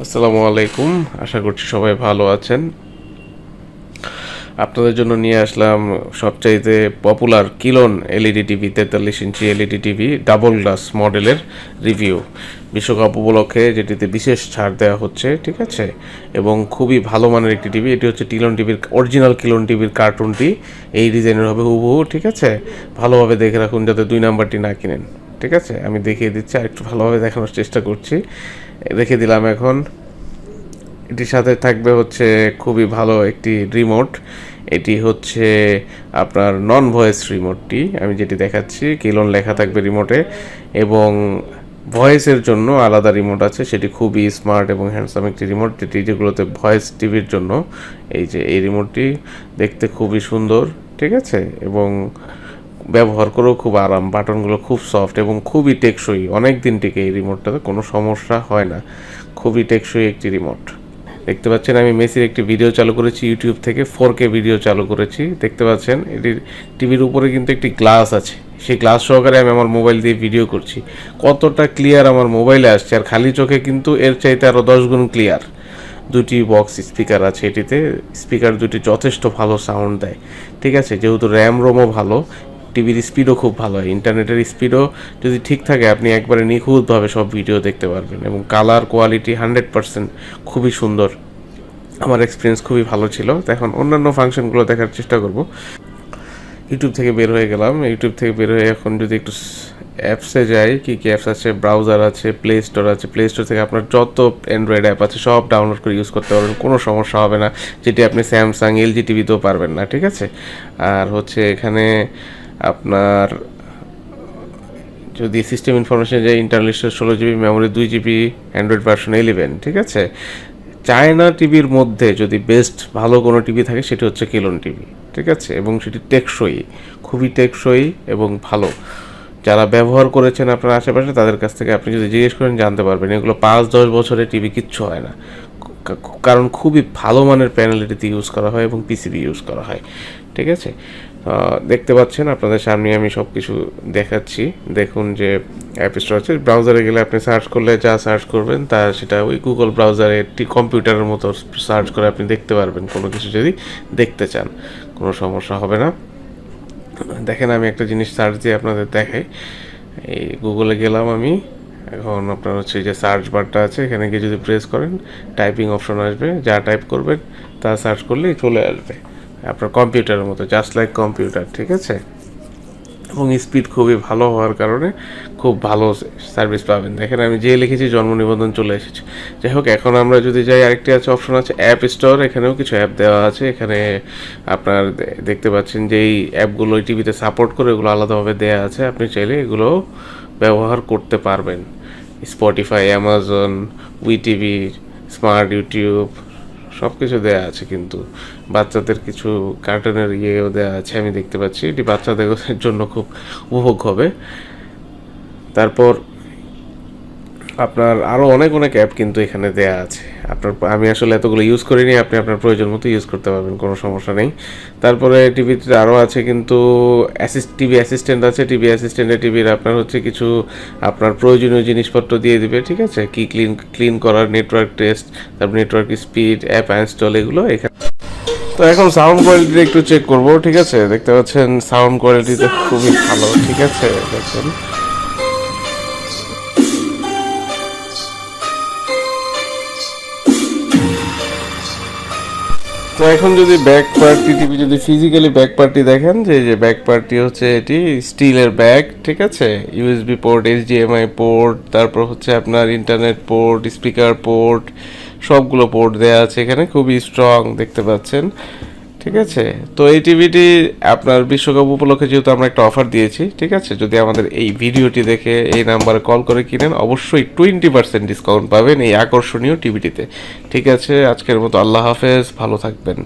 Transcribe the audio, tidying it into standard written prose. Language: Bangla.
আসসালামু আলাইকুম, আশা করছি সবাই ভালো আছেন। আপনাদের জন্য নিয়ে আসলাম সবচাইতে popular kiln LED TV, 43 inch LED TV double glass মডেলের রিভিউ। বিশ্বকাপ উপলক্ষে যেটিতে বিশেষ ছাড় দেওয়া হচ্ছে, ঠিক আছে, এবং খুবই ভালো মানের একটি টিভি। এটি হচ্ছে কিলন টিভির অরিজিনাল কিলন টিভির কার্টুনটি, এই ডিজাইনের হবে হুবহু, ঠিক আছে। ভালোভাবে দেখে রাখুন যাতে 2 নাম্বারটি না কিনেন, ঠিক আছে। আমি দেখিয়ে দিচ্ছি, আর একটু ভালোভাবে দেখানোর চেষ্টা করছি। রেখে দিলাম এখন। এটির সাথে থাকবে হচ্ছে খুবই ভালো একটি রিমোট। এটি হচ্ছে আপনার নন ভয়েস রিমোটটি, আমি যেটি দেখাচ্ছি কিলন লেখা থাকবে রিমোটে, এবং ভয়েসের জন্য আলাদা রিমোট আছে। সেটি খুবই স্মার্ট এবং হ্যান্ডসাম একটি রিমোট, যেগুলোতে ভয়েস টিভির জন্য। এই যে এই রিমোটটি দেখতে খুবই সুন্দর, ঠিক আছে, এবং ব্যবহার করেও খুব আরাম। বাটনগুলো খুব সফট এবং খুবই টেকসই, অনেক দিন টিকে এই রিমোটটাতে, কোনো সমস্যা হয় না। খুবই টেকসই একটি রিমোট। দেখতে পাচ্ছেন আমি মেসির একটি ভিডিও চালু করেছি ইউটিউব থেকে, 4K ভিডিও চালু করেছি। দেখতে পাচ্ছেন এটির টিভির উপরে কিন্তু একটি গ্লাস আছে, সেই গ্লাস সহকারে আমি আমার মোবাইল দিয়ে ভিডিও করছি। কতটা ক্লিয়ার আমার মোবাইলে আসছে, আর খালি চোখে কিন্তু এর চাইতে আরও 10 গুণ ক্লিয়ার। দুটি বক্স স্পিকার আছে এটিতে, স্পিকার দুটি যথেষ্ট ভালো সাউন্ড দেয়, ঠিক আছে। যেহেতু র্যাম রোমও ভালো, টিভির স্পিডও খুব ভালো হয়। ইন্টারনেটের স্পিডও যদি ঠিক থাকে, আপনি একবারে নিখুঁতভাবে সব ভিডিও দেখতে পারবেন, এবং কালার কোয়ালিটি 100% খুবই সুন্দর। আমার এক্সপিরিয়েন্স খুবই ভালো ছিল। তো এখন অন্যান্য ফাংশনগুলো দেখার চেষ্টা করব। ইউটিউব থেকে বের হয়ে গেলাম। ইউটিউব থেকে বের হয়ে এখন যদি একটু অ্যাপসে যাই, কী কী অ্যাপস আছে, ব্রাউজার আছে, প্লে স্টোর আছে। প্লে স্টোর থেকে আপনার যত অ্যান্ড্রয়েড অ্যাপ আছে সব ডাউনলোড করে ইউজ করতে পারবেন, কোনো সমস্যা হবে না, যেটি আপনি স্যামসাং এলজি টিভিতেও পারবেন না, ঠিক আছে। আর হচ্ছে এখানে আপনার যদি সিস্টেম ইনফরমেশন যায়, internal storage 16 GB, memory 2 GB, Android version 11, ঠিক আছে। চায়না টিভির মধ্যে যদি বেস্ট ভালো কোনো টিভি থাকে সেটি হচ্ছে কিলন টিভি, ঠিক আছে, এবং সেটি টেকসই, খুবই টেকসই এবং ভালো। যারা ব্যবহার করেছেন আপনার আশেপাশে, তাদের কাছ থেকে আপনি যদি জিজ্ঞেস করেন জানতে পারবেন। এগুলো 5-10 বছরের টিভি কিচ্ছু হয় না, কারণ খুবই ভালো মানের প্যানেল এটিতে ইউজ করা হয় এবং পিসিবি ইউজ করা হয়, ঠিক আছে। দেখতে পাচ্ছেন আপনাদের সামনে আমি সব কিছু দেখাচ্ছি। দেখুন যে অ্যাপ স্টোর আছে, ব্রাউজারে গেলে আপনি সার্চ করলে যা সার্চ করবেন তা সেটা ওই গুগল ব্রাউজারে একটি কম্পিউটারের মতো সার্চ করে আপনি দেখতে পারবেন, কোনো কিছু যদি দেখতে চান, কোনো সমস্যা হবে না। দেখেন আমি একটা জিনিস সার্চ দিয়ে আপনাদের দেখাই। এই গুগলে গেলাম আমি, এখন আপনার হচ্ছে যে সার্চ বারটা আছে, এখানে গিয়ে যদি প্রেস করেন টাইপিং অপশন আসবে, যা টাইপ করবেন তা সার্চ করলেই চলে আসবে আপনার কম্পিউটারের মতো, জাস্ট লাইক কম্পিউটার, ঠিক আছে। এবং স্পিড খুবই ভালো হওয়ার কারণে খুব ভালো সার্ভিস পাবেন। দেখেন আমি যে লিখেছি জন্ম নিবন্ধন চলে এসেছে। যাই হোক, এখন আমরা যদি যাই, আরেকটি আছে অপশন আছে অ্যাপ স্টোর, এখানেও কিছু অ্যাপ দেওয়া আছে। এখানে আপনার দেখতে পাচ্ছেন যে এই অ্যাপগুলো টিভিতে সাপোর্ট করে, এগুলো আলাদাভাবে দেওয়া আছে, আপনি চাইলে এগুলো ব্যবহার করতে পারবেন। Spotify, Amazon, we TV, smart YouTube সব কিছু দেওয়া আছে। কিন্তু বাচ্চাদের কিছু কার্টুনের ইয়েও দেওয়া আছে, আমি দেখতে পাচ্ছি। এটি বাচ্চাদের জন্য খুব উপভোগ হবে। তারপর আপনার আরও অনেক অনেক অ্যাপ কিন্তু এখানে দেয়া আছে। আমি আসলে এতগুলো ইউজ করিনি, আপনি আপনার প্রয়োজন মতো ইউজ করতে পারবেন, কোনো সমস্যা নেই। তারপরে টিভিতে আরও আছে কিন্তু টিভি অ্যাসিস্ট্যান্ট আছে। টিভি অ্যাসিস্ট্যান্টে টিভির আপনার হচ্ছে কিছু আপনার প্রয়োজনীয় জিনিসপত্র দিয়ে দিবে, ঠিক আছে, কি ক্লিন করার, নেটওয়ার্ক টেস্ট, তারপর নেটওয়ার্ক স্পিড, অ্যাপ ইনস্টল, এগুলো এখানে। তো এখন সাউন্ড কোয়ালিটি একটু চেক করব, ঠিক আছে। দেখতে পাচ্ছেন সাউন্ড কোয়ালিটিতে খুবই ভালো, ঠিক আছে। দেখছেন তো এখন যদি ব্যাক পার্টটি টিভি, যদি ফিজিক্যালি ব্যাক পার্টটি দেখেন, যে ব্যাক পার্টটি হচ্ছে এটি স্টিলের ব্যাক, ঠিক আছে। ইউএসবি পোর্ট, এইচডিএমআই পোর্ট, তারপর হচ্ছে আপনার ইন্টারনেট পোর্ট, স্পিকার পোর্ট, সবগুলো পোর্ট দেওয়া আছে এখানে, খুবই স্ট্রং দেখতে পাচ্ছেন, ঠিক আছে। তো এই টিভিটি আপনার বিশ্বকাপ উপলক্ষে যেহেতু আমরা একটা অফার দিয়েছি, ঠিক আছে, যদি আমাদের এই ভিডিওটি দেখে এই নাম্বারে কল করে কিনেন, অবশ্যই 20% ডিসকাউন্ট পাবেন এই আকর্ষণীয় টিভিটিতে, ঠিক আছে। আজকের মতো আল্লাহ হাফেজ, ভালো থাকবেন।